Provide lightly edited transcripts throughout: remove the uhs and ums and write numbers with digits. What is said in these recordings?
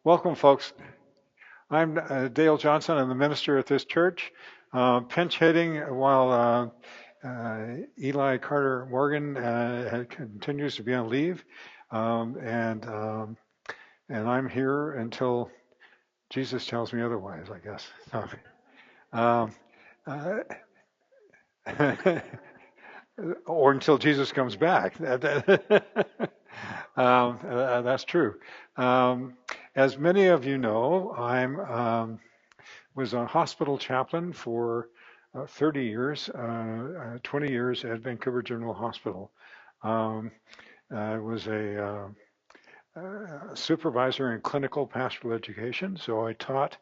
Welcome, folks. I'm Dale Johnson. I'm the minister at this church. Pinch hitting while Eli Carter Morgan continues to be on leave, and I'm here until Jesus tells me otherwise, I guess. Um, uh, or until Jesus comes back. That's true. As many of you know, I was a hospital chaplain for 30 years, 20 years at Vancouver General Hospital. I was a supervisor in clinical pastoral education, so I taught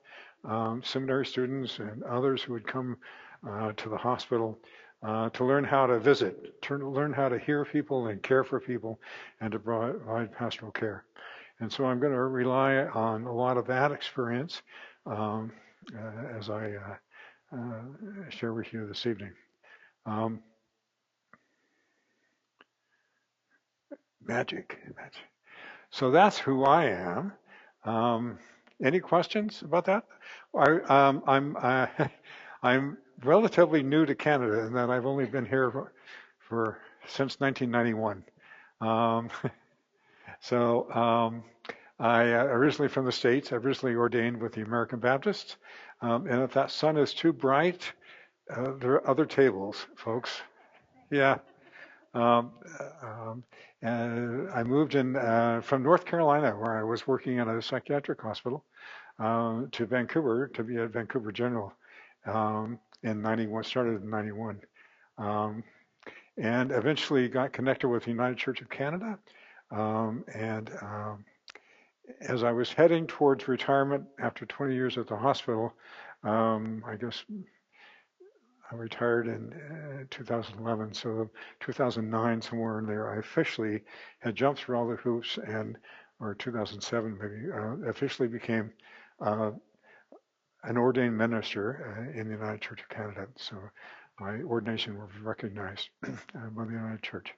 seminary students and others who would come to the hospital to learn how to visit, to learn how to hear people and care for people, and to provide pastoral care. And so I'm going to rely on a lot of that experience as I share with you this evening. Magic. So that's who I am. Any questions about that? I'm relatively new to Canada in that I've only been here for since 1991. I originally from the States. I originally ordained with the American Baptists. And if that sun is too bright, there are other tables, folks. Yeah. And I moved in from North Carolina, where I was working in a psychiatric hospital, to Vancouver to be at Vancouver General in 91, started in 91. And eventually got connected with the United Church of Canada. As I was heading towards retirement after 20 years at the hospital, I guess I retired in 2011, so 2009, somewhere in there, I officially had jumped through all the hoops or 2007 maybe, officially became an ordained minister in the United Church of Canada. So my ordination was recognized by the United Church.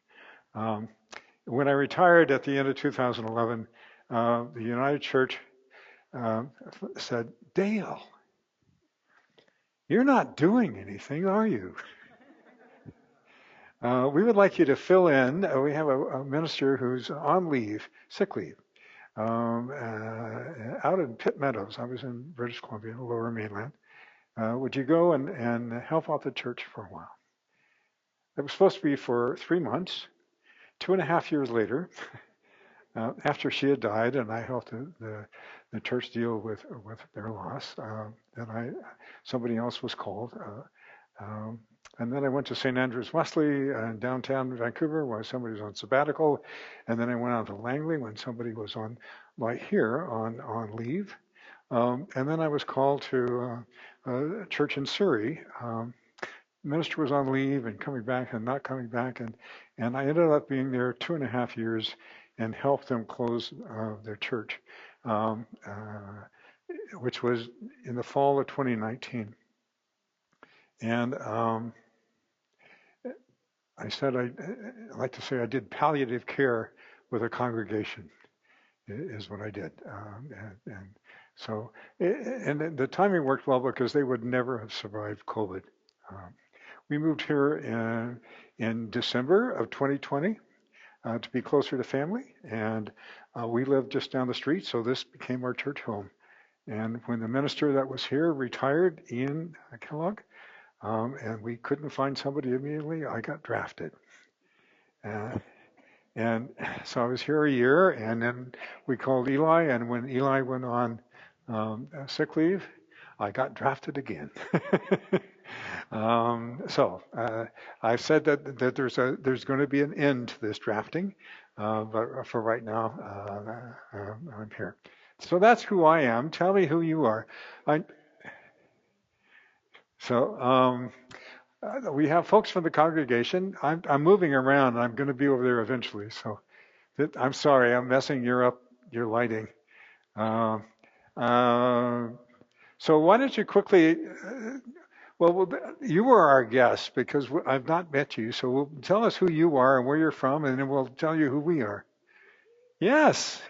When I retired at the end of 2011, the United Church said, Dale, you're not doing anything, are you? We would like you to fill in. We have a minister who's on leave, sick leave, out in Meadows. I was in British Columbia, Lower Mainland. Would you go and help out the church for a while? It was supposed to be for 3 months. 2.5 years later, after she had died, and I helped the church deal with their loss, then somebody else was called. And then I went to St. Andrews Wesley in downtown Vancouver where somebody was on sabbatical. And then I went out to Langley when somebody was on leave. And then I was called to a church in Surrey. Minister was on leave and coming back and not coming back. And I ended up being there 2.5 years and helped them close their church, which was in the fall of 2019. And I said, I like to say I did palliative care with a congregation, is what I did. And the timing worked well because they would never have survived COVID. We moved here in December of 2020 to be closer to family, and we lived just down the street, so this became our church home. And when the minister that was here retired, Ian Kellogg, and we couldn't find somebody immediately, I got drafted. And so I was here a year, and then we called Eli, and when Eli went on sick leave, I got drafted again. So I've said that there's going to be an end to this drafting, but for right now, I'm here. So that's who I am. Tell me who you are. We have folks from the congregation. I'm moving around, and I'm going to be over there eventually. So I'm sorry, I'm messing your lighting. So why don't you quickly, well, you were our guest because I've not met you. So tell us who you are and where you're from, and then we'll tell you who we are. Yes.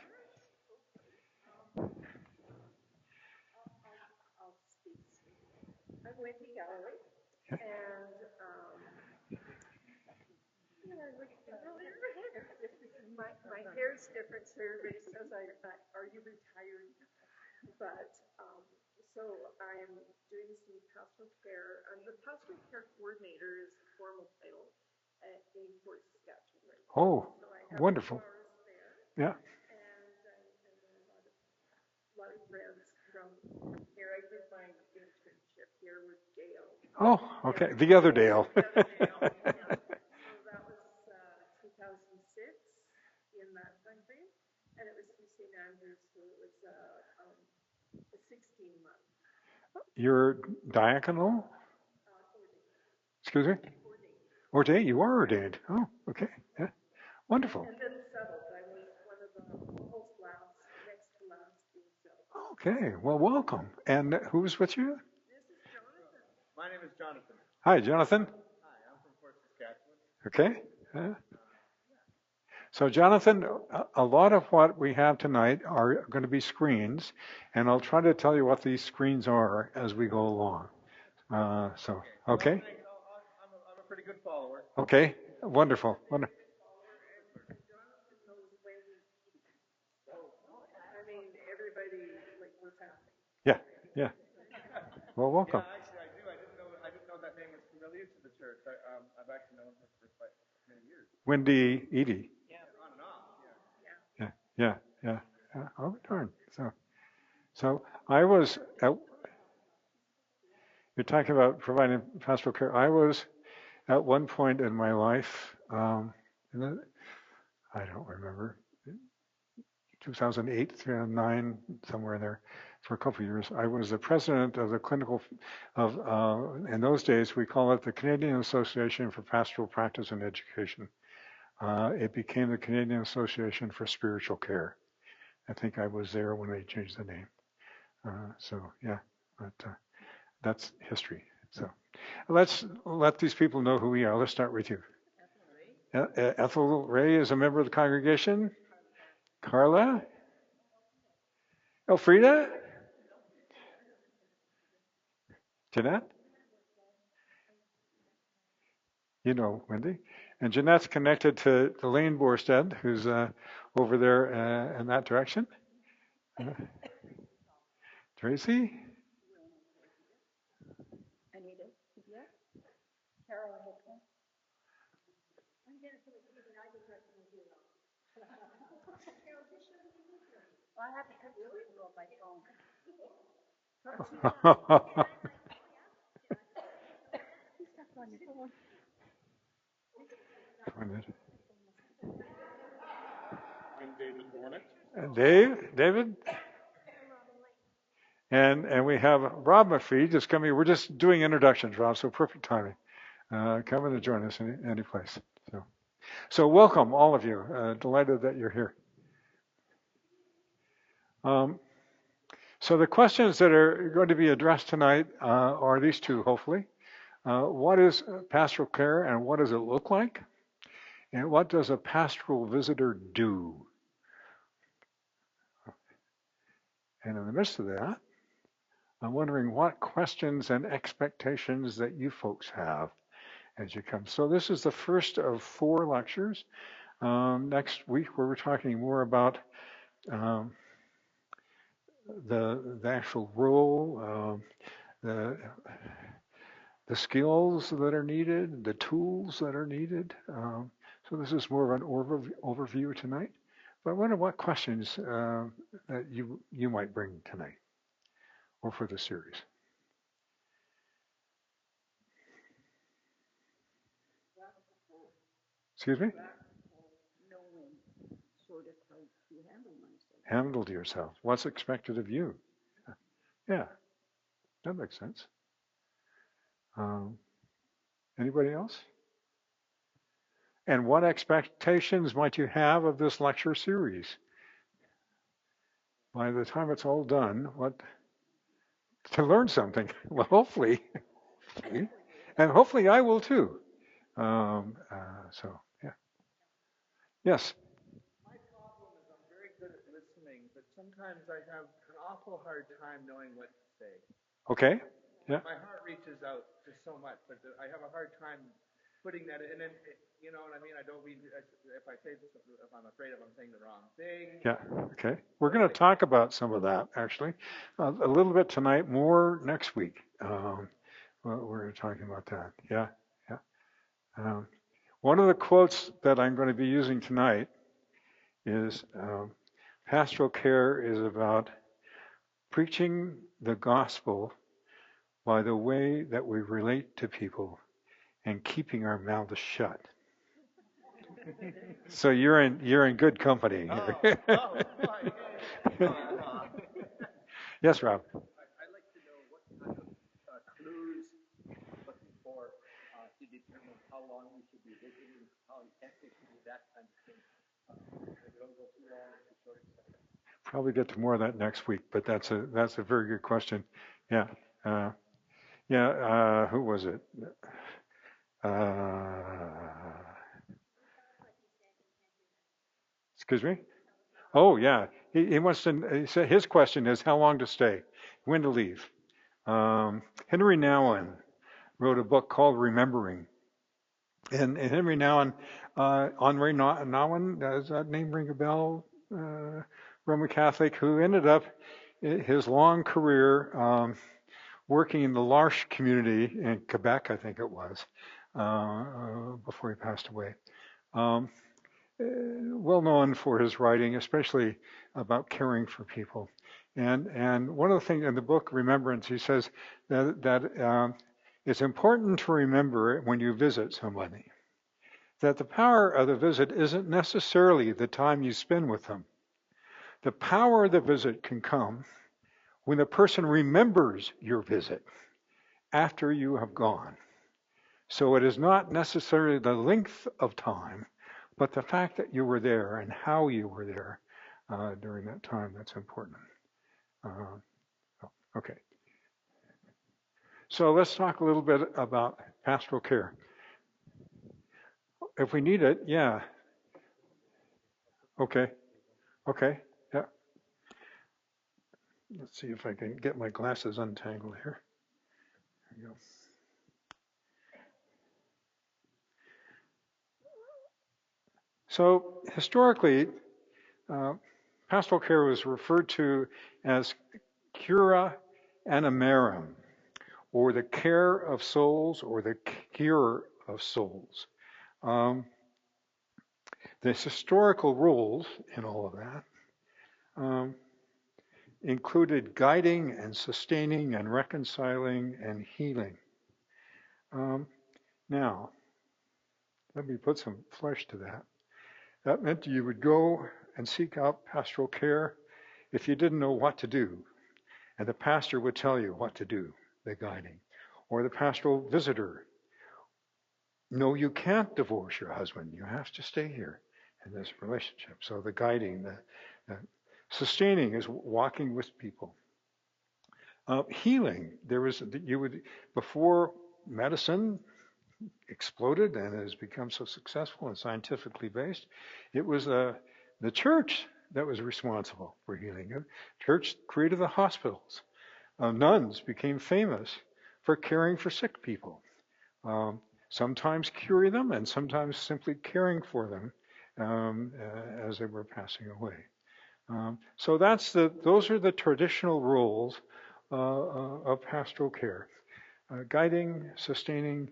My hair's different, so everybody says, are you retired? But, so I'm doing some pastoral care. The pastoral care coordinator is a formal title in Fort Saskatchewan right now. Oh, So I have wonderful. 2 hours there. Yeah. And a lot of friends from here. I did my internship here with Dale. Oh, okay. The other Dale. The other Dale, yeah. So that was 2006 in that time frame, and it was through St. Andrews, so it was a 16-month. You're diaconal? Excuse me? Ordained. You are ordained. Oh, okay. Yeah. Wonderful. And then settled. I was one of the almost last, next to last being settled. Okay. Well, welcome. And who's with you? This is Jonathan. My name is Jonathan. Hi, Jonathan. Hi, I'm from Fort Saskatchewan. Okay. So, Jonathan, a lot of what we have tonight are going to be screens, and I'll try to tell you what these screens are as we go along. So, okay? I'm a pretty good follower. Okay. Wonderful. Wonderful. I mean, everybody, like, what's happening? Yeah. Yeah. Well, welcome. Yeah, actually, I do. I didn't know that name was familiar to the church. I've actually known her for quite many years. Wendy Edie. Yeah, on and off. Yeah. Oh, darn. So I was you're talking about providing pastoral care. I was at one point in my life, I don't remember, 2008, 2009, somewhere in there, for a couple of years. I was the president of the clinical, in those days we call it the Canadian Association for Pastoral Practice and Education. It became the Canadian Association for Spiritual Care. I think I was there when they changed the name. So yeah, but that's history. So let's let these people know who we are. Let's start with you. Ethel Ray is a member of the congregation. Carla? Elfrida? Jeanette? You know Wendy. And Jeanette's connected to Elaine Borstead, who's over there in that direction. Tracy? Anita? Yeah. Carol. I have a picture of you on my phone. I'm David Warnick. David? And we have Rob McPhee just coming. We're just doing introductions, Rob, so perfect timing. Coming to join us any place. So welcome, all of you. Delighted that you're here. So the questions that are going to be addressed tonight are these two, hopefully. What is pastoral care and what does it look like? And what does a pastoral visitor do? And in the midst of that, I'm wondering what questions and expectations that you folks have as you come. So this is the first of 4 lectures. Next week, we're talking more about the actual role, the skills that are needed, the tools that are needed. So this is more of an overview tonight. But I wonder what questions that you might bring tonight or for the series. Excuse me? Handled yourself. What's expected of you? Yeah, that makes sense. Anybody else? And what expectations might you have of this lecture series? By the time it's all done, to learn something? Well, hopefully. And hopefully I will too. So, yeah. Yes? My problem is I'm very good at listening, but sometimes I have an awful hard time knowing what to say. Okay. Yeah. My heart reaches out to so much, but I have a hard time putting that in, and then, you know what I mean? I don't read, if I say this, if I'm afraid of I'm saying the wrong thing. Yeah. Okay. We're going to talk about some of that actually, a little bit tonight, more next week. We're talking about that. Yeah. Yeah. Um, One of the quotes that I'm going to be using tonight is pastoral care is about preaching the gospel by the way that we relate to people and keeping our mouths shut. So you're in good company here. Yes, Rob. I'd like to know what kind of clues looking for to determine how long we should be visiting, how intensive should be, that kind of thing. Don't go too long or too short. Probably get to more of that next week, but that's a very good question. Yeah. Who was it? Excuse me? Oh, yeah. He wants to, he said his question is how long to stay, when to leave. Henry Nouwen wrote a book called Remembering. And Henry Nouwen, Henri Nouwen, does that name ring a bell? Roman Catholic who ended up his long career working in the L'Arche community in Quebec, I think it was, before he passed away. Well known for his writing, especially about caring for people. And one of the things in the book Remembrance, he says that it's important to remember when you visit somebody that the power of the visit isn't necessarily the time you spend with them. The power of the visit can come when the person remembers your visit after you have gone. So it is not necessarily the length of time, but the fact that you were there and how you were there during that time that's important. Okay. So let's talk a little bit about pastoral care. If we need it, yeah. Okay. Okay. Yeah. Let's see if I can get my glasses untangled here. There we go. So historically, pastoral care was referred to as cura animarum, or the care of souls, or the cure of souls. The historical rules in all of that included guiding and sustaining and reconciling and healing. Now, let me put some flesh to that. That meant you would go and seek out pastoral care if you didn't know what to do. And the pastor would tell you what to do, the guiding. Or the pastoral visitor. No, you can't divorce your husband. You have to stay here in this relationship. So the guiding, the sustaining is walking with people. Healing, before medicine exploded and has become so successful and scientifically based, it was the church that was responsible for healing. The church created the hospitals. Nuns became famous for caring for sick people, sometimes curing them and sometimes simply caring for them as they were passing away. So those are the traditional roles of pastoral care: guiding, sustaining,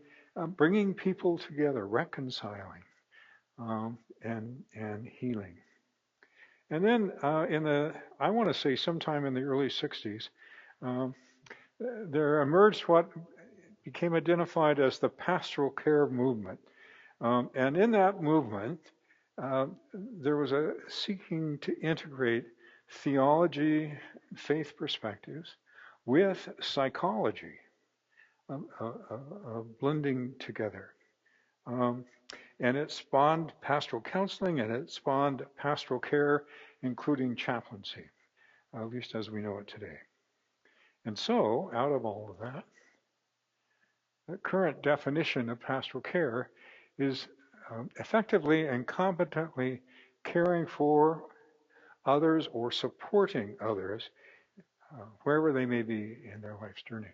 bringing people together, reconciling, and healing. And then I want to say sometime in the early 60s, there emerged what became identified as the pastoral care movement. And in that movement, there was a seeking to integrate theology, faith perspectives with psychology, blending together. And it spawned pastoral counseling and it spawned pastoral care, including chaplaincy, at least as we know it today. And so, out of all of that, the current definition of pastoral care is effectively and competently caring for others or supporting others wherever they may be in their life's journey.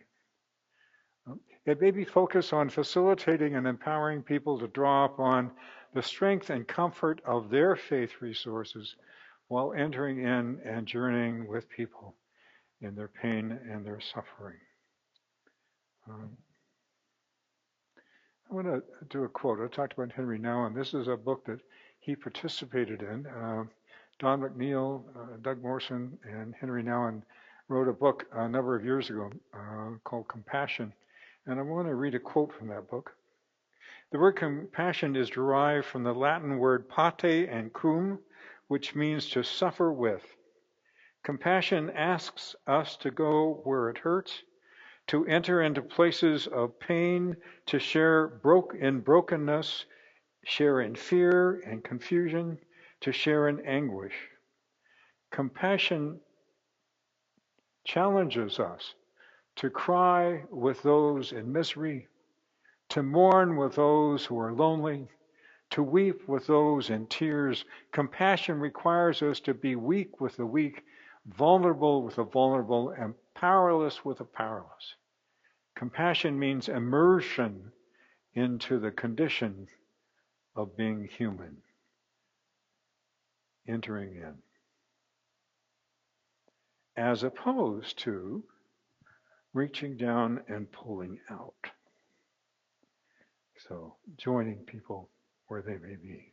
It may be focused on facilitating and empowering people to draw upon the strength and comfort of their faith resources while entering in and journeying with people in their pain and their suffering. I want to do a quote. I talked about Henry Nouwen. This is a book that he participated in. Don McNeil, Doug Morrison, and Henry Nouwen wrote a book a number of years ago called Compassion. And I want to read a quote from that book. The word compassion is derived from the Latin word pate and cum, which means to suffer with. Compassion asks us to go where it hurts, to enter into places of pain, to share in brokenness, share in fear and confusion, to share in anguish. Compassion challenges us to cry with those in misery, to mourn with those who are lonely, to weep with those in tears. Compassion requires us to be weak with the weak, vulnerable with the vulnerable, and powerless with the powerless. Compassion means immersion into the condition of being human, entering in, as opposed to reaching down and pulling out. So, joining people where they may be.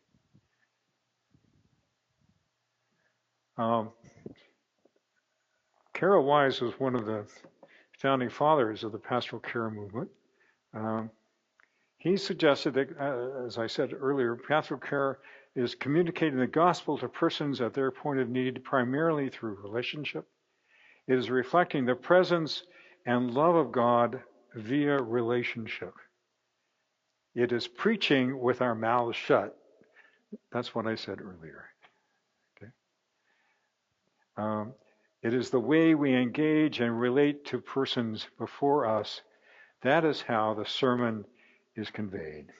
Carol Wise was one of the founding fathers of the pastoral care movement. He suggested that, as I said earlier, pastoral care is communicating the gospel to persons at their point of need primarily through relationship. It is reflecting the presence and love of God via relationship. It is preaching with our mouths shut. That's what I said earlier. Okay. It is the way we engage and relate to persons before us. That is how the sermon is conveyed.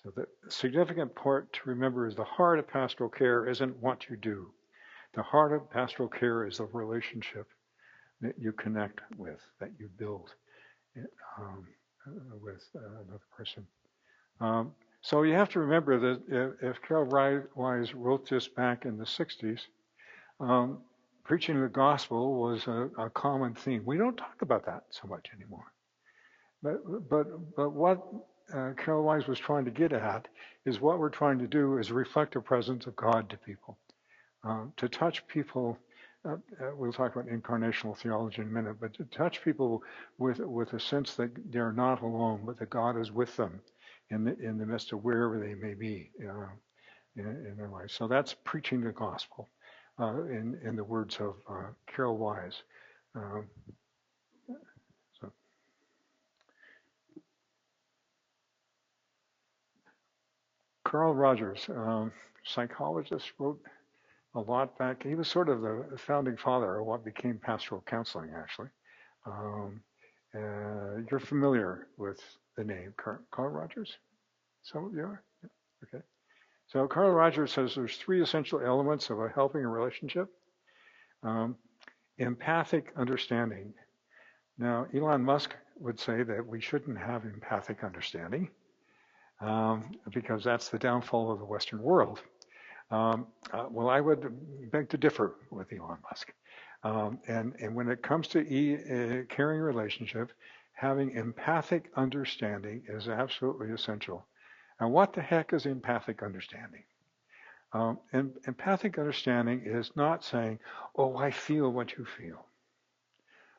So the significant part to remember is the heart of pastoral care isn't what you do. The heart of pastoral care is the relationship that you connect with, that you build with another person. So you have to remember that if Carol Wise wrote this back in the 60s, preaching the gospel was a common theme. We don't talk about that so much anymore. But what Carol Wise was trying to get at is what we're trying to do is reflect the presence of God to people, to touch people. We'll talk about incarnational theology in a minute, but to touch people with a sense that they're not alone, but that God is with them in the midst of wherever they may be in their life. So that's preaching the gospel in the words of Carol Wise. Carl Rogers, psychologist, wrote a lot back. He was sort of the founding father of what became pastoral counseling, actually. You're familiar with the name Carl Rogers? Some of you are? Yeah. Okay. So Carl Rogers says there's three essential elements of a helping relationship. Empathic understanding. Now, Elon Musk would say that we shouldn't have empathic understanding because that's the downfall of the Western world. Well, I would beg to differ with Elon Musk. And when it comes to caring relationship, having empathic understanding is absolutely essential. And what the heck is empathic understanding? And empathic understanding is not saying, oh, I feel what you feel.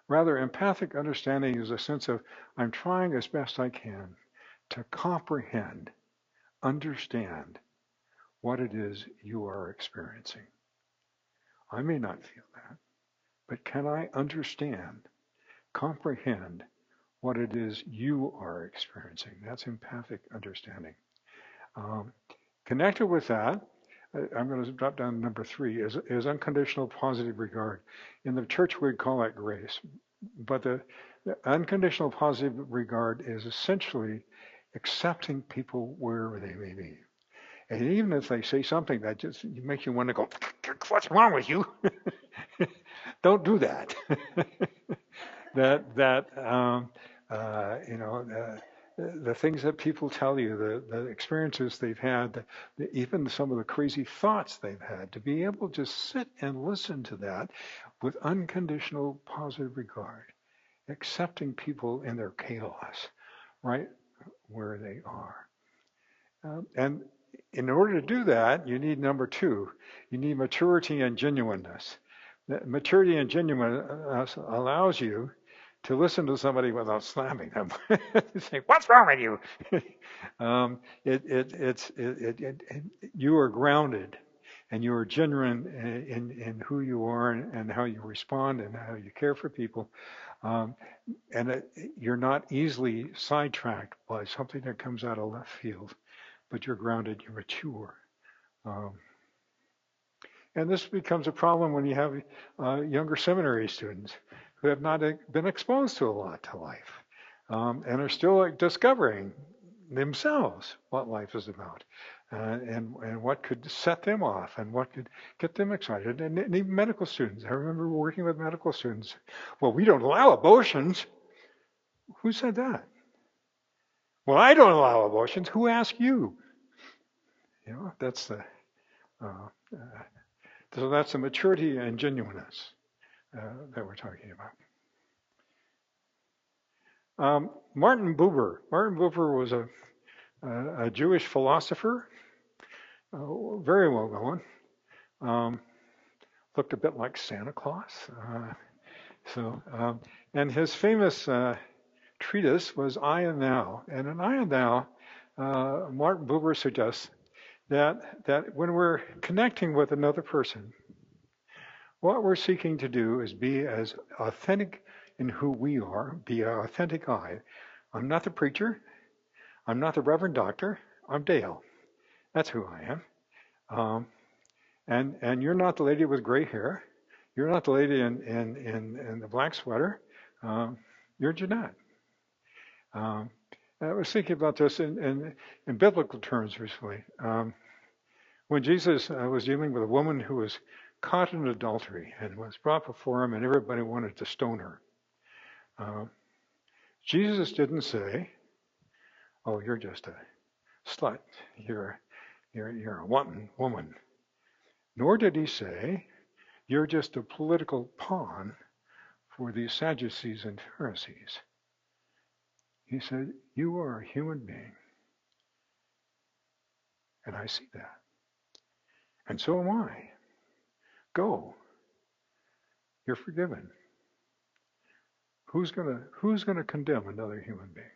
Rather, empathic understanding is a sense of, I'm trying as best I can to comprehend, understand what it is you are experiencing. I may not feel that, but can I understand, comprehend what it is you are experiencing? That's empathic understanding. Connected with that, I'm going to drop down to number 3, is unconditional positive regard. In the church, we'd call that grace. But the unconditional positive regard is essentially accepting people wherever they may be. And even if they say something that just makes you want to go, what's wrong with you? Don't do that. The things that people tell you, the experiences they've had, even some of the crazy thoughts they've had, to be able to just sit and listen to that with unconditional positive regard, accepting people in their chaos, right where they are. And in order to do that, you need number two, you need maturity and genuineness. Maturity and genuineness allows you to listen to somebody without slamming them. Say, "What's wrong with you?" You are grounded, and you are genuine in who you are and how you respond and how you care for people, you're not easily sidetracked by something that comes out of left field, but you're grounded, you're mature. And this becomes a problem when you have younger seminary students who have not been exposed to a lot to life, and are still discovering themselves what life is about, and what could set them off and what could get them excited. And even medical students. I remember working with medical students. Well, we don't allow abortions. Who said that? Well, I don't allow abortions. Who asked you? That's the so that's the maturity and genuineness that we're talking about. Martin Buber. Martin Buber was a Jewish philosopher, very well known. Looked a bit like Santa Claus. And his famous treatise was I and Thou. And in I and Thou, Martin Buber suggests that when we're connecting with another person, what we're seeking to do is be as authentic in who we are, be an authentic I. I'm not the preacher. I'm not the Reverend Doctor. I'm Dale. That's who I am. And you're not the lady with gray hair. You're not the lady in the black sweater. You're Jeanette. I was thinking about this in biblical terms recently. When Jesus was dealing with a woman who was caught in adultery and was brought before him, and everybody wanted to stone her, Jesus didn't say, "Oh, you're just a slut. You're a wanton woman." Nor did he say, "You're just a political pawn for these Sadducees and Pharisees." He said, "You are a human being. And I see that. And so am I. Go. You're forgiven." Who's gonna condemn another human being?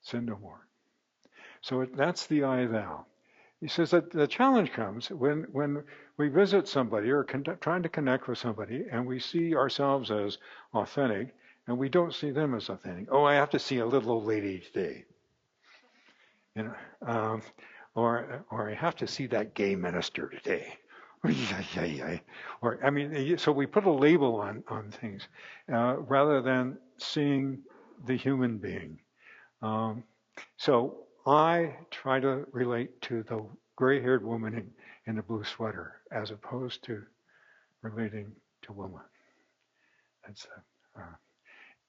Sin no more. So that's the I thou. He says that the challenge comes when we visit somebody or trying to connect with somebody and we see ourselves as authentic and we don't see them as authentic. Oh, I have to see a little old lady today. Or I have to see that gay minister today. Or so we put a label on things rather than seeing the human being. So I try to relate to the gray-haired woman in the blue sweater as opposed to relating to woman. That's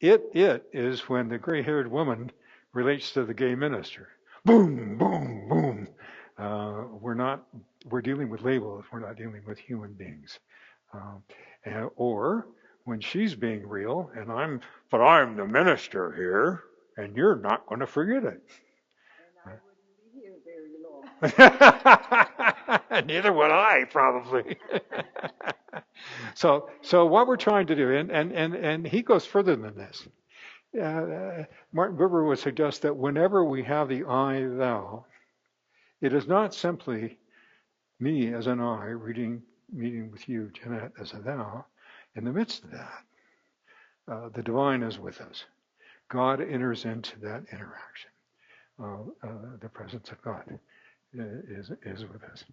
it is when the gray-haired woman relates to the gay minister. Boom, boom, boom. We're dealing with labels. We're not dealing with human beings. Or when she's being real, and I'm the minister here, and you're not going to forget it. And I wouldn't be here very long. Neither would I, probably. So what we're trying to do, and he goes further than this. Martin Buber would suggest that whenever we have the I, thou, it is not simply me as an I meeting with you, Jeanette, as a thou. In the midst of that, the divine is with us. God enters into that interaction. The presence of God is with us.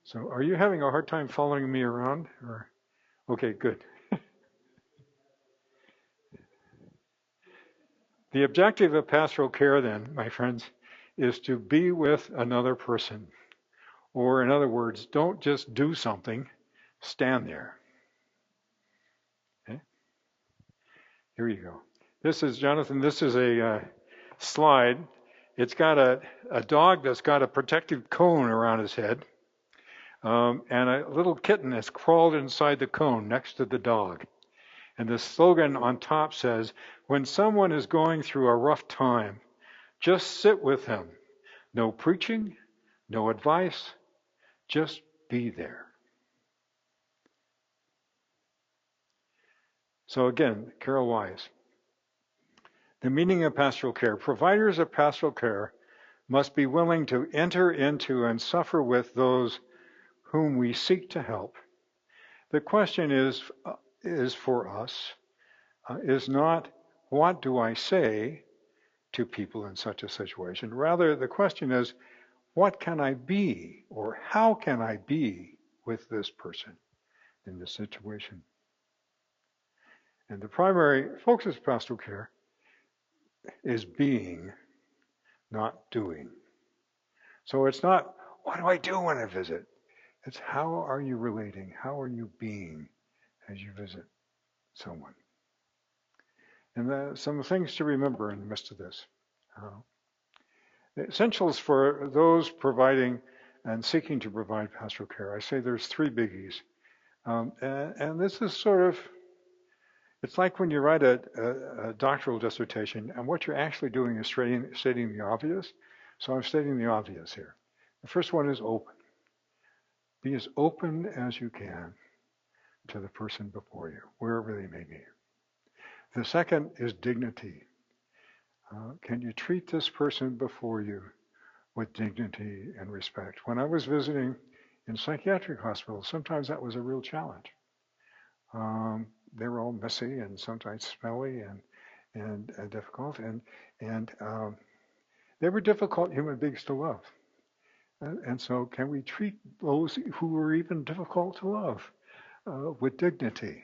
So are you having a hard time following me around? Okay, good. The objective of pastoral care then, my friends, is to be with another person. Or in other words, don't just do something, stand there. Okay? Here you go. This is, Jonathan, this is a slide. It's got a dog that's got a protective cone around his head. And a little kitten has crawled inside the cone next to the dog. And the slogan on top says, when someone is going through a rough time, just sit with him. No preaching, no advice, just be there. So again, Carol Wise. The meaning of pastoral care. Providers of pastoral care must be willing to enter into and suffer with those whom we seek to help. The question is for us, is not what do I say to people in such a situation? Rather, the question is, what can I be, or how can I be with this person in this situation? And the primary focus of pastoral care is being, not doing. So it's not, what do I do when I visit? It's how are you relating? How are you being as you visit someone? And some things to remember in the midst of this. The essentials for those providing and seeking to provide pastoral care. I say there's three biggies. And this is sort of, it's like when you write a doctoral dissertation and what you're actually doing is stating the obvious. So I'm stating the obvious here. The first one is open. Be as open as you can to the person before you, wherever they may be. The second is dignity. Can you treat this person before you with dignity and respect? When I was visiting in psychiatric hospitals, sometimes that was a real challenge. They were all messy and sometimes smelly and difficult, and they were difficult human beings to love. And so can we treat those who are even difficult to love with dignity?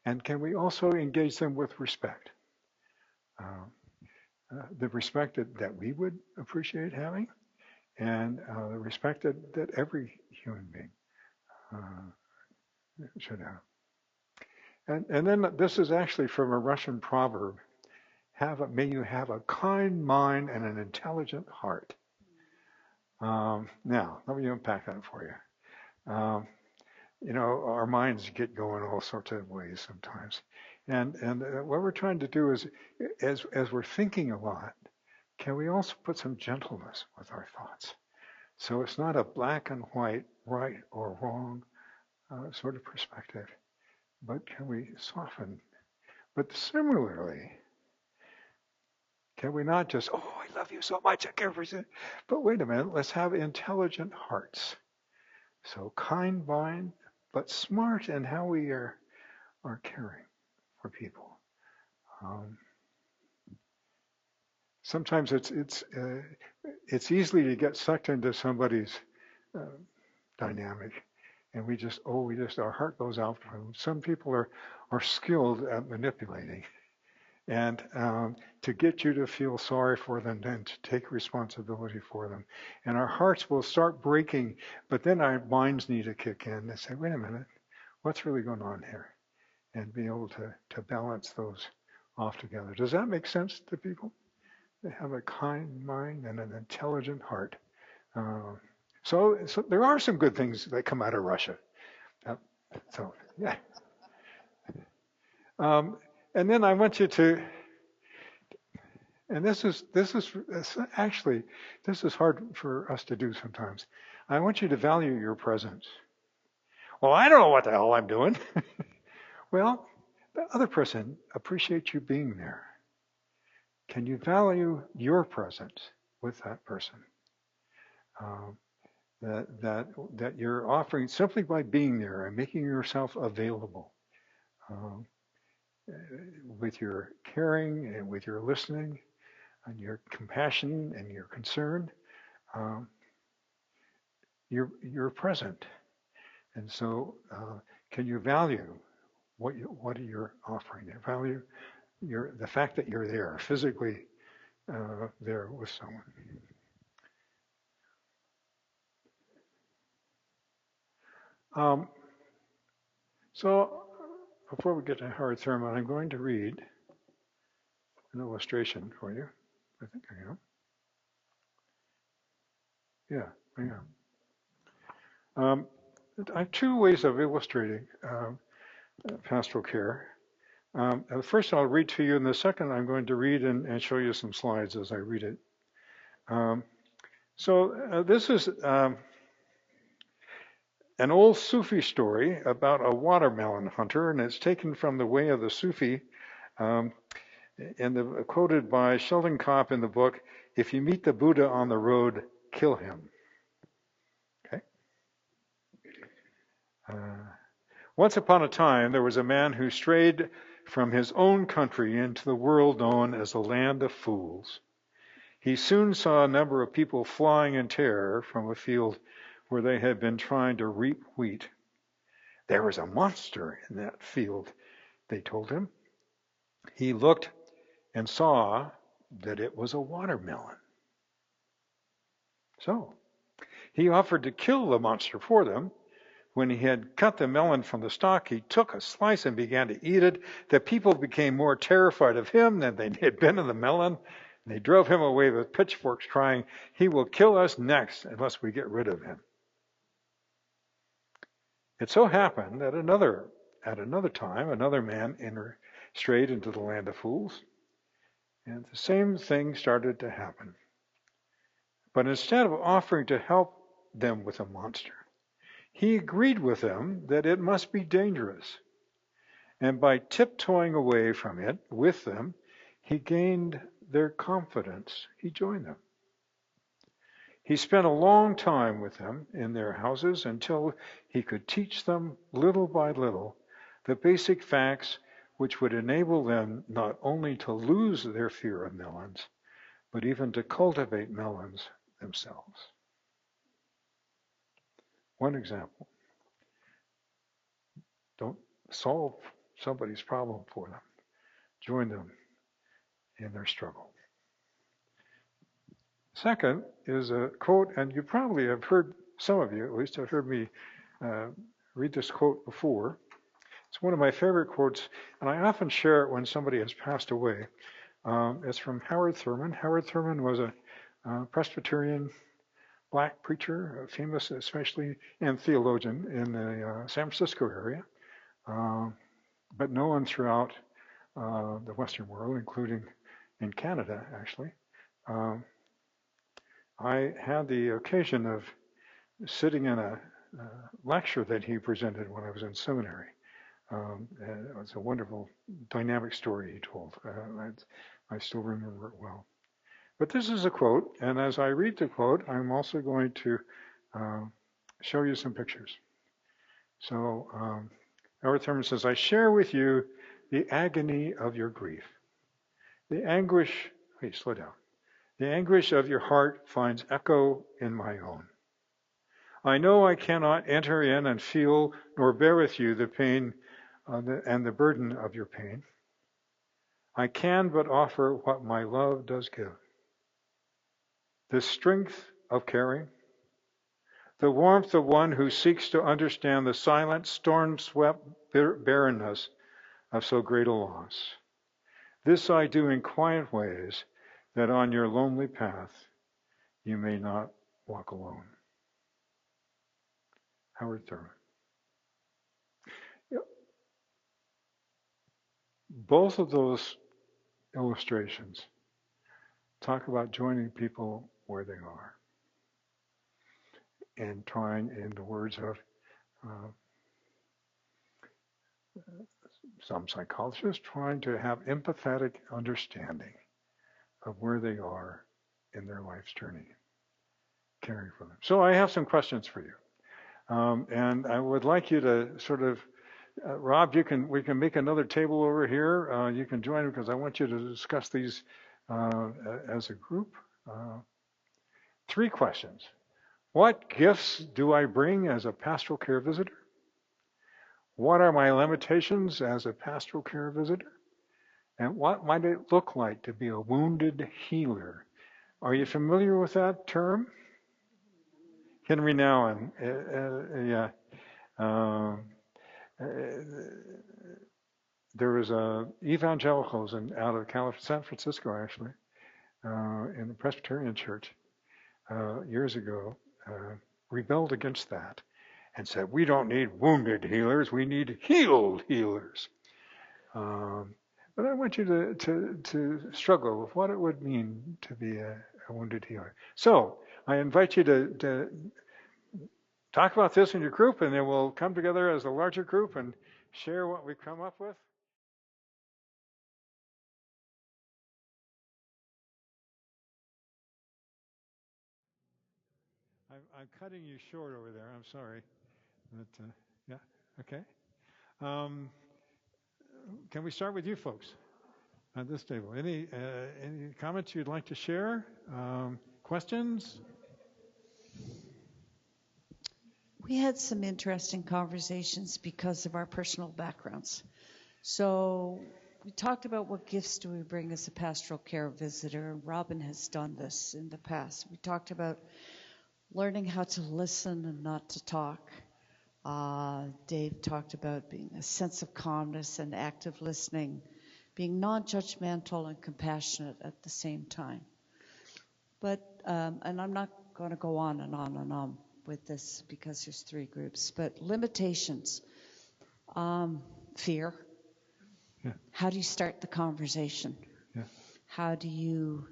And can we also engage them with respect? The respect that we would appreciate having, and the respect that every human being should have. And then this is actually from a Russian proverb. May you have a kind mind and an intelligent heart. Now, let me unpack that for you. Our minds get going all sorts of ways sometimes. And what we're trying to do is, as we're thinking a lot, can we also put some gentleness with our thoughts? So it's not a black and white, right or wrong sort of perspective, but can we soften? But similarly, can we not just, oh, I love you so much, I care for you, but wait a minute, let's have intelligent hearts. So kind mind, but smart in how we are caring for people. Sometimes it's easily to get sucked into somebody's dynamic, and we just our heart goes out for them. Some people are skilled at manipulating, and to get you to feel sorry for them, then to take responsibility for them, and our hearts will start breaking. But then our minds need to kick in and say, wait a minute, what's really going on here? And be able to balance those off together. Does that make sense to people? They have a kind mind and an intelligent heart. So there are some good things that come out of Russia. Yeah. And then I want you to, and this is hard for us to do sometimes. I want you to value your presence. Well, I don't know what the hell I'm doing. Well, the other person appreciates you being there. Can you value your presence with that person? That you're offering simply by being there and making yourself available with your caring and with your listening and your compassion and your concern. You're present, and so can you value what you're offering? Value the fact that you're there, physically there with someone. So before we get to Howard Thurman, I'm going to read an illustration for you. I think I am. Yeah, I am. I have two ways of illustrating pastoral care. The first I'll read to you, and the second I'm going to read and show you some slides as I read it. This is an old Sufi story about a watermelon hunter, and it's taken from The Way of the Sufi, quoted by Sheldon Kopp in the book, "If you meet the Buddha on the road, kill him." Okay. Once upon a time, there was a man who strayed from his own country into the world known as the land of fools. He soon saw a number of people flying in terror from a field where they had been trying to reap wheat. There was a monster in that field, they told him. He looked and saw that it was a watermelon. So he offered to kill the monster for them. When he had cut the melon from the stalk, he took a slice and began to eat it. The people became more terrified of him than they had been of the melon. They drove him away with pitchforks, crying, "He will kill us next unless we get rid of him." It so happened that at another time, another man strayed into the land of fools, and the same thing started to happen. But instead of offering to help them with the monster, he agreed with them that it must be dangerous. And by tiptoeing away from it with them, he gained their confidence. He joined them. He spent a long time with them in their houses until he could teach them little by little the basic facts which would enable them not only to lose their fear of melons, but even to cultivate melons themselves. One example. Don't solve somebody's problem for them. Join them in their struggle. Second is a quote, and you probably have heard, some of you at least have heard me read this quote before. It's one of my favorite quotes, and I often share it when somebody has passed away. It's from Howard Thurman. Howard Thurman was a Presbyterian black preacher, famous especially, and theologian in the San Francisco area, but known throughout the Western world, including in Canada, actually. I had the occasion of sitting in a lecture that he presented when I was in seminary. It was a wonderful, dynamic story he told. I still remember it well. But this is a quote, and as I read the quote, I'm also going to show you some pictures. So Howard Thurman says, "I share with you the agony of your grief. The anguish," hey, slow down. "The anguish of your heart finds echo in my own. I know I cannot enter in and feel nor bear with you the pain and the burden of your pain. I can but offer what my love does give. The strength of caring, the warmth of one who seeks to understand the silent, storm-swept barrenness of so great a loss. This I do in quiet ways, that on your lonely path you may not walk alone." Howard Thurman. Both of those illustrations talk about joining people where they are and trying, in the words of some psychologists, trying to have empathetic understanding of where they are in their life's journey, caring for them. So I have some questions for you. And I would like you to sort of, Rob, we can make another table over here. You can join because I want you to discuss these as a group. 3 questions. What gifts do I bring as a pastoral care visitor? What are my limitations as a pastoral care visitor? And what might it look like to be a wounded healer? Are you familiar with that term? Henry Nouwen, yeah. there was evangelicals out of San Francisco, actually, in the Presbyterian Church years ago, rebelled against that and said, we don't need wounded healers, we need healed healers. But I want you to struggle with what it would mean to be a wounded healer. So I invite you to talk about this in your group, and then we'll come together as a larger group and share what we've come up with. I'm cutting you short over there. I'm sorry. But, yeah, okay. Can we start with you folks at this table? Any comments you'd like to share? Questions? We had some interesting conversations because of our personal backgrounds. So we talked about what gifts do we bring as a pastoral care visitor. Robin has done this in the past. We talked about learning how to listen and not to talk. Dave talked about being a sense of calmness and active listening, being non-judgmental and compassionate at the same time. But, and I'm not going to go on and on and on with this because there's 3 groups, but limitations, fear. Yeah. How do you start the conversation? Yeah. How do you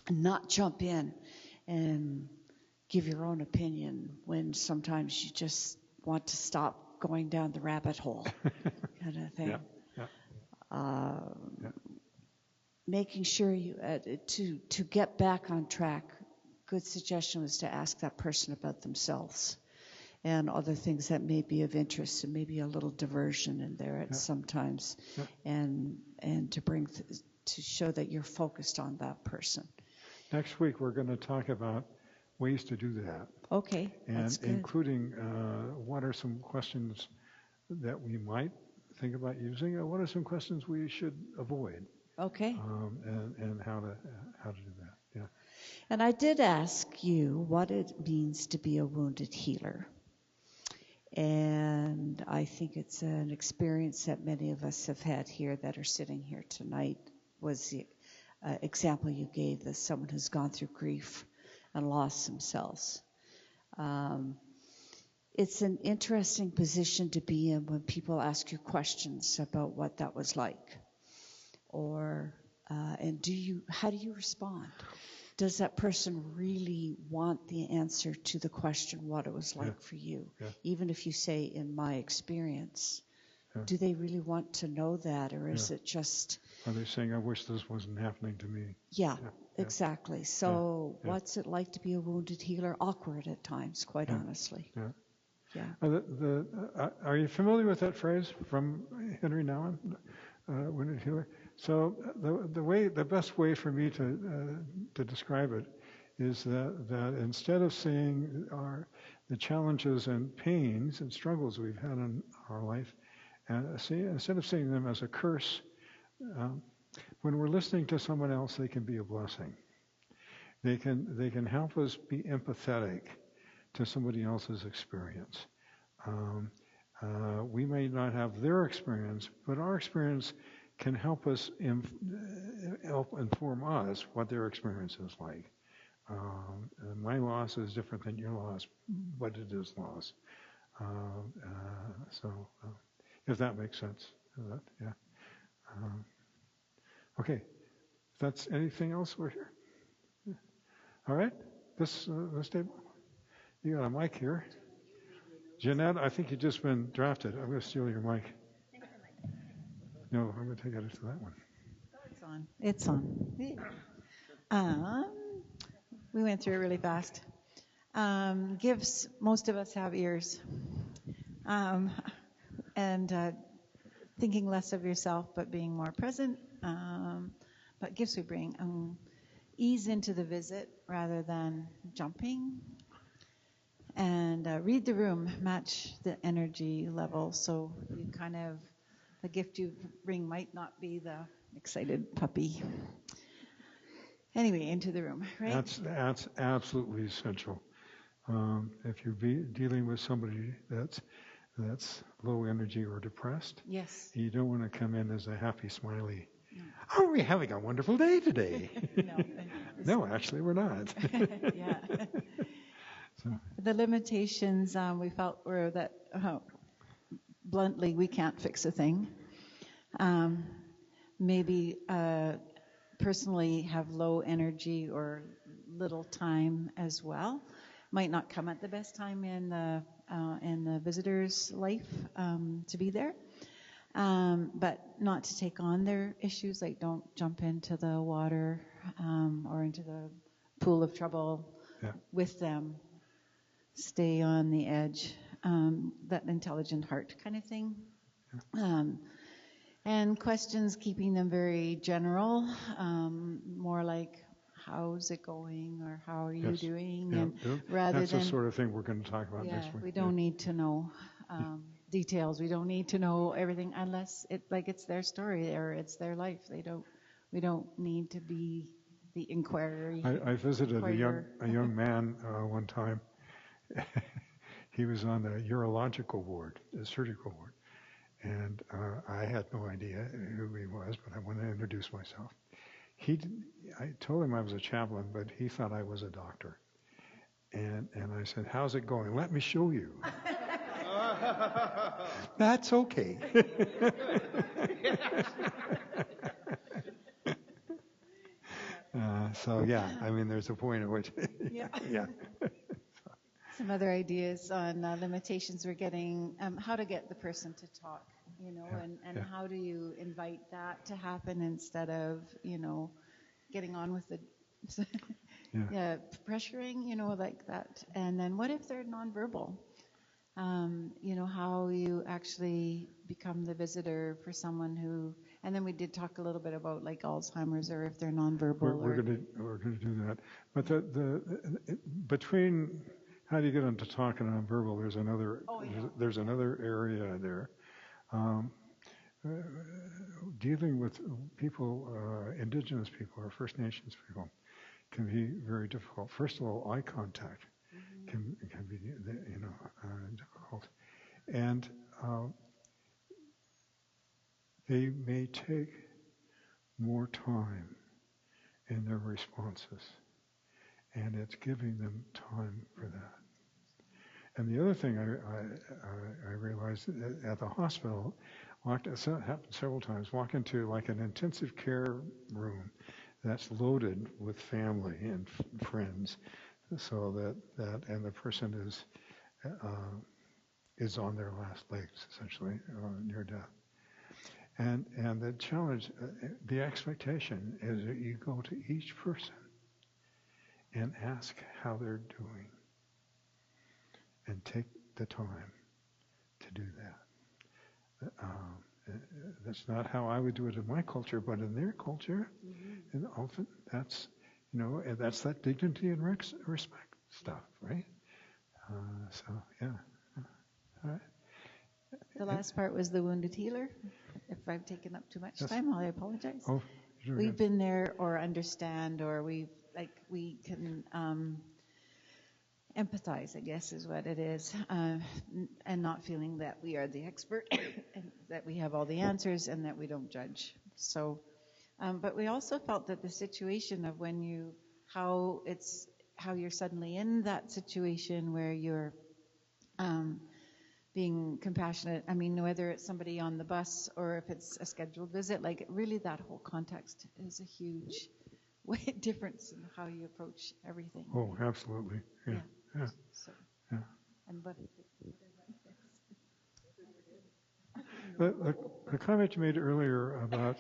not jump in and give your own opinion when sometimes you just want to stop going down the rabbit hole kind of thing. Yeah. Yeah. Making sure you to get back on track. Good suggestion was to ask that person about themselves and other things that may be of interest, and maybe a little diversion in there at sometimes, and to bring to show that you're focused on that person. Next week we're going to talk about ways to do that. Okay, and that's good. Including what are some questions that we might think about using, and what are some questions we should avoid. Okay. And how to do that. Yeah. And I did ask you what it means to be a wounded healer. And I think it's an experience that many of us have had here that are sitting here tonight. Was the example you gave, that someone who's gone through grief and lost themselves. It's an interesting position to be in when people ask you questions about what that was like. Or, and how do you respond? Does that person really want the answer to the question, what it was like for you? Yeah. Even if you say, in my experience, do they really want to know that? Or is it just... Are they saying, I wish this wasn't happening to me? Yeah, exactly. So what's it like to be a wounded healer? Awkward at times, quite honestly. Yeah. Are you familiar with that phrase from Henry Nouwen, wounded healer? So the best way for me to describe it is that instead of saying the challenges and pains and struggles we've had in our life, instead of seeing them as a curse, when we're listening to someone else, they can be a blessing. They can help us be empathetic to somebody else's experience. We may not have their experience, but our experience can help us help inform us what their experience is like. My loss is different than your loss, but it is loss. So if that makes sense. Okay. That's anything else we're here? Yeah. All right. This table. You got a mic here. Jeanette, I think you've just been drafted. I'm going to steal your mic. No, I'm going to take it to that one. It's on. We went through it really fast. Gifts, most of us have ears. And thinking less of yourself, but being more present. But gifts we bring. Ease into the visit rather than jumping. And read the room, match the energy level. So you kind of, the gift you bring might not be the excited puppy. Anyway, into the room, right? That's absolutely essential. If you're dealing with somebody that's that's low energy or depressed. Yes. You don't want to come in as a happy, smiley. No. Are we having a wonderful day today? No. No, actually, we're not. Yeah. So, The limitations we felt were that, bluntly, we can't fix a thing. Maybe personally have low energy or little time as well. Might not come at the best time in the visitor's life to be there. But not to take on their issues, like don't jump into the water or into the pool of trouble yeah. with them. Stay on the edge, that intelligent heart kind of thing. And questions, keeping them very general, more like, how's it going, or how are you Yes. doing? Yeah. And rather That's than, the sort of thing we're going to talk about yeah, next week. we don't need to know details. We don't need to know everything unless it's their story or it's their life. We don't need to be the inquiry. I visited a inquirer. young man one time. He was on a urological ward, a surgical ward, and I had no idea who he was, but I wanted to introduce myself. I told him I was a chaplain, but he thought I was a doctor. And I said, how's it going? Let me show you. That's okay. So, yeah, I mean, there's a point at which, Yeah. yeah. Some other ideas on limitations we're getting, how to get the person to talk, and Yeah. how do you invite that to happen instead of, getting on with the Yeah. pressuring, like that. And then what if they're nonverbal? How you actually become the visitor for someone who, and then we did talk a little bit about like Alzheimer's, or if they're nonverbal. We're going to do that. But between how do you get them to talk and nonverbal, there's another area there. Dealing with people, Indigenous people or First Nations people, can be very difficult. First of all, eye contact can be difficult, and they may take more time in their responses, and it's giving them time for that. And the other thing I realized at the hospital, it happened several times, walk into like an intensive care room that's loaded with family and friends, so that and the person is on their last legs, essentially, near death. And the challenge, the expectation is that you go to each person and ask how they're doing, and take the time to do that. That's not how I would do it in my culture, but in their culture, and often that's, and that's that dignity and respect stuff, right? So, yeah. All right. The last part was the wounded healer. If I've taken up too much time, I apologize. Oh, sure. We've been there, or understand, or we can empathize, I guess is what it is, and not feeling that we are the expert and that we have all the answers and that we don't judge. So, but we also felt that the situation of how you're suddenly in that situation where you're being compassionate. I mean, whether it's somebody on the bus or if it's a scheduled visit, like really that whole context is a huge difference in how you approach everything. Oh, absolutely. Yeah. Yeah. So, Yeah. and but The comment you made earlier about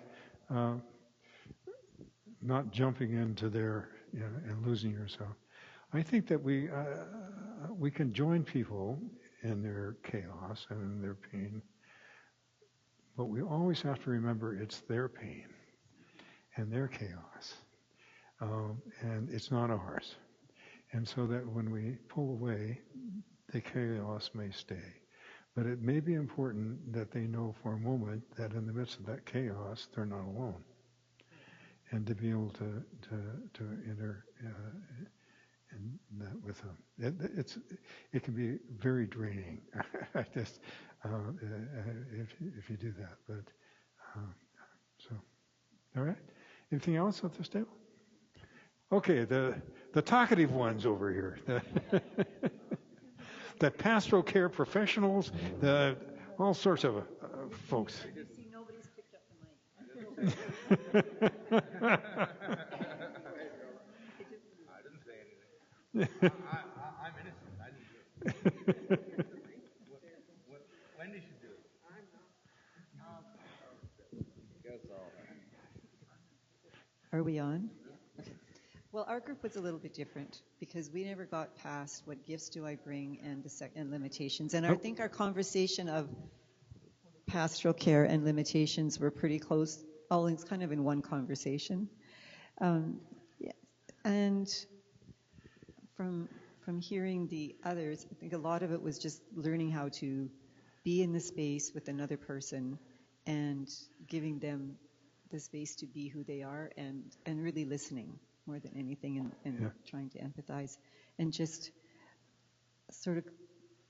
not jumping into there and losing yourself, I think that we can join people in their chaos and in their pain, but we always have to remember it's their pain and their chaos, and it's not ours. And so that when we pull away, the chaos may stay. But it may be important that they know for a moment that in the midst of that chaos, they're not alone. And to be able to and that with them. It can be very draining. I just if you do that. But so, all right. Anything else at this table? Okay, the talkative ones over here. The pastoral care professionals, all sorts of folks. You see, nobody's picked up the mic. I didn't say anything. I'm innocent. I didn't do it. Wendy should do it. Guess all. Are we on? Okay. Well, our group was a little bit different because we never got past what gifts do I bring and limitations. And I think our conversation of pastoral care and limitations were pretty close, all in kind of in one conversation. Yeah. And from hearing the others, I think a lot of it was just learning how to be in the space with another person and giving them the space to be who they are and really listening more than anything and trying to empathize and just sort of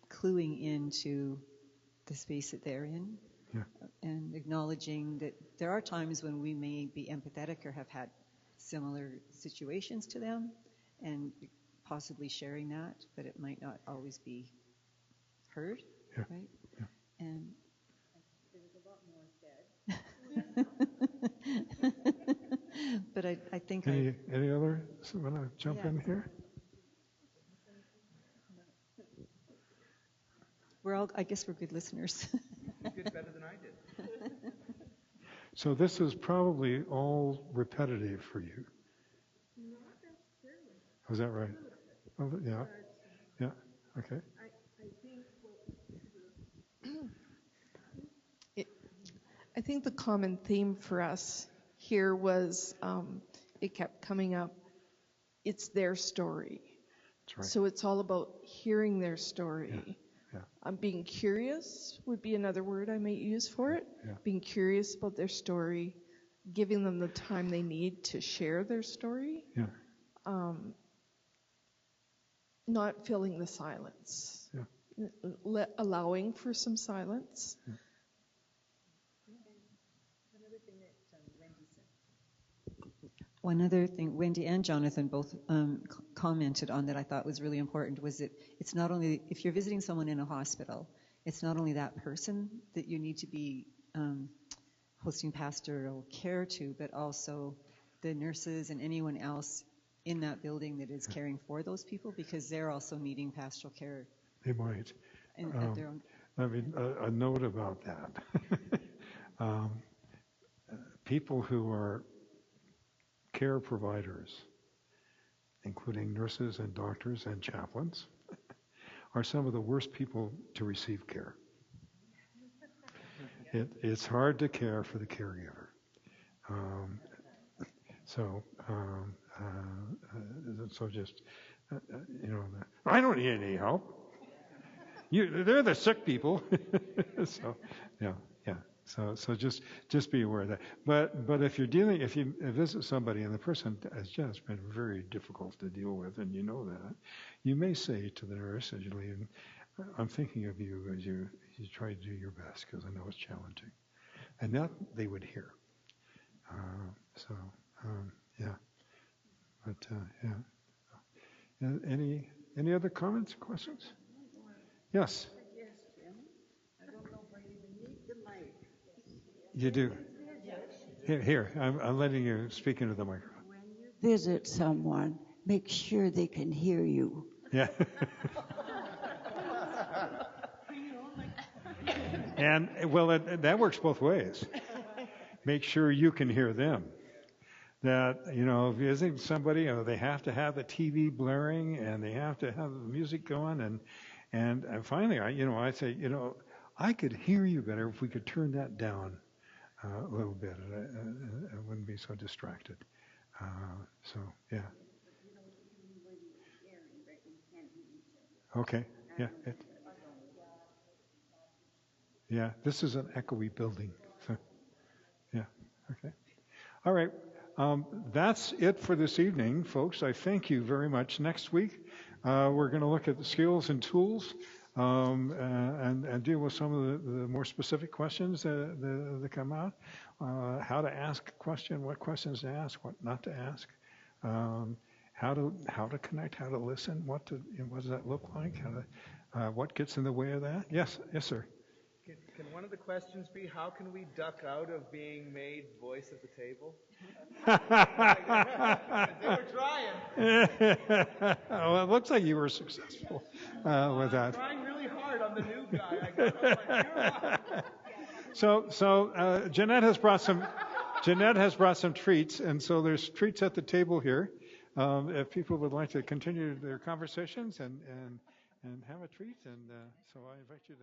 cluing into the space that they're in and acknowledging that there are times when we may be empathetic or have had similar situations to them and possibly sharing that, but it might not always be heard, right? Yeah. And there was a lot more said. But I think any other want to jump in here? I guess we're good listeners. You did better than I did. So this is probably all repetitive for you. Not necessarily. Was that right? Oh, yeah. Yeah. Okay. I think the common theme for us here was it kept coming up. It's their story. That's right. So it's all about hearing their story. Yeah. Being curious would be another word I might use for it. Yeah. Being curious about their story, giving them the time they need to share their story. Yeah. Not filling the silence. Yeah. Allowing for some silence. Yeah. One other thing Wendy and Jonathan both commented on that I thought was really important was that it's not only, if you're visiting someone in a hospital, it's not only that person that you need to be hosting pastoral care to, but also the nurses and anyone else in that building that is caring for those people, because they're also needing pastoral care. They might. At their own. I mean, a note about that. People who are care providers, including nurses and doctors and chaplains, are some of the worst people to receive care. It's hard to care for the caregiver. So just, I don't need any help. They're the sick people. So, yeah. So just be aware of that. But if you visit somebody and the person has just been very difficult to deal with, and you know that, you may say to the nurse as you leave, "I'm thinking of you as you try to do your best, because I know it's challenging," and that they would hear. Yeah. But any other comments, questions? Yes. You do. Here, I'm letting you speak into the microphone. When you visit someone, make sure they can hear you. Yeah. And, well, that works both ways. Make sure you can hear them. That, visiting somebody, they have to have the TV blaring and they have to have the music going. And finally, I say, I could hear you better if we could turn that down a little bit. I wouldn't be so distracted. Yeah. Okay. Yeah. Yeah. This is an echoey building. So, yeah. Okay. All right. that's it for this evening, folks. I thank you very much. Next week, we're going to look at the skills and tools and deal with some of the more specific questions that come out. How to ask a question, what questions to ask, what not to ask. How to connect, how to listen, what does that look like? What gets in the way of that? Yes, sir. Can one of the questions be, how can we duck out of being made voice at the table? They were trying. Well, it looks like you were successful with that. I'm trying really hard on the new guy. I got So Jeanette has brought some treats, and so there's treats at the table here. If people would like to continue their conversations and have a treat, and so I invite you to